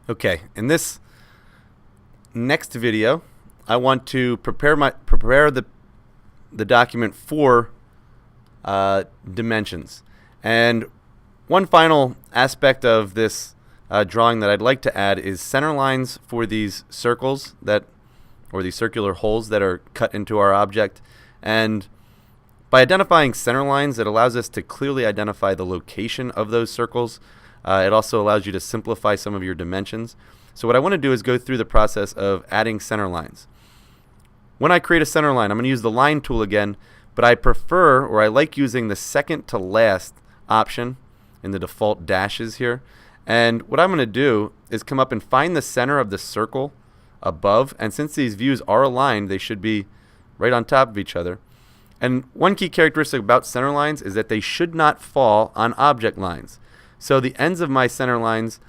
Okay, in this next video, I want to prepare the document for dimensions. And one final aspect of this drawing that I'd like to add is center lines for these circles or these circular holes that are cut into our object. And by identifying center lines, it allows us to clearly identify the location of those circles. It also allows you to simplify some of your dimensions. So what I want to do is go through the process of adding center lines. When I create a center line, I'm going to use the line tool again, but I prefer, or I like using the second to last option in the default dashes here. And what I'm going to do is come up and find the center of the circle above. And since these views are aligned, they should be right on top of each other. And one key characteristic about center lines is that they should not fall on object lines. So the ends of my center lines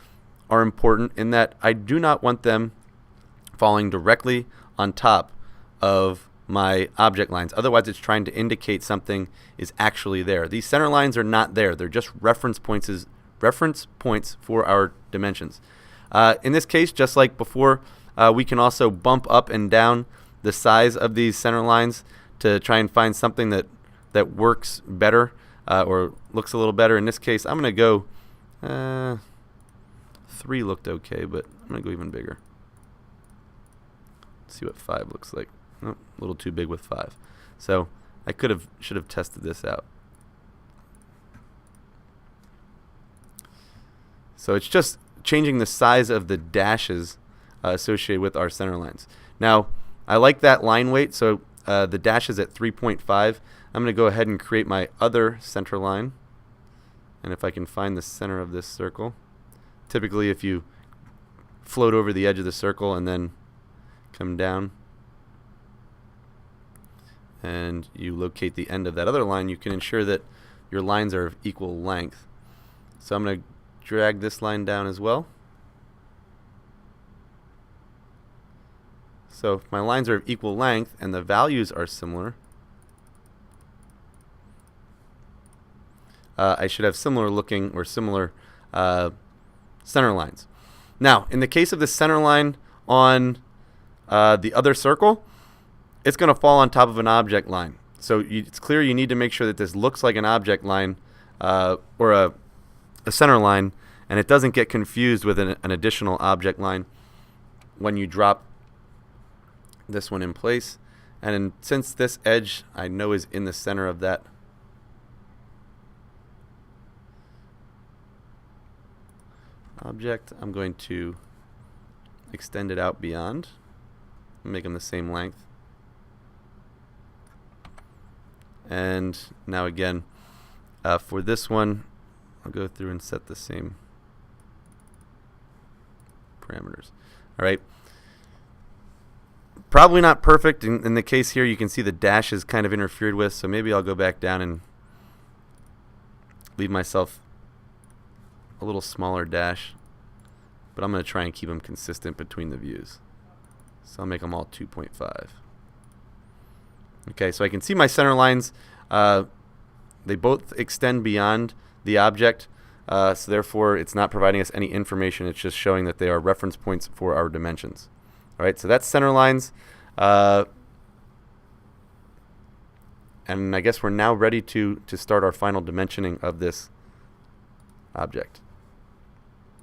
are important in that I do not want them falling directly on top of my object lines. Otherwise, it's trying to indicate something is actually there. These center lines are not there. They're just reference points for our dimensions. In this case, just like before, we can also bump up and down the size of these center lines to try and find something that works better or looks a little better. In this case, I'm going to go 3 looked okay, but I'm going to go even bigger. Let's see what 5 looks like. Oh, a little too big with 5. So I should have tested this out. So it's just changing the size of the dashes associated with our center lines. Now, I like that line weight, so the dash is at 3.5. I'm going to go ahead and create my other center line. And if I can find the center of this circle, typically if you float over the edge of the circle and then come down and you locate the end of that other line, you can ensure that your lines are of equal length. So I'm going to drag this line down as well. So if my lines are of equal length and the values are similar, I should have similar looking or similar center lines. Now, in the case of the center line on the other circle, it's going to fall on top of an object line. So it's clear you need to make sure that this looks like an object line or a center line, and it doesn't get confused with an additional object line when you drop this one in place. And since this edge I know is in the center of that object, I'm going to extend it out beyond and make them the same length. And now again, for this one, I'll go through and set the same parameters. All right. Probably not perfect. In the case here, you can see the dash is kind of interfered with, so maybe I'll go back down and leave myself a little smaller dash, but I'm going to try and keep them consistent between the views. So I'll make them all 2.5. Okay, so I can see my center lines. They both extend beyond the object, so therefore it's not providing us any information. It's just showing that they are reference points for our dimensions. All right, so that's center lines. And I guess we're now ready to start our final dimensioning of this object.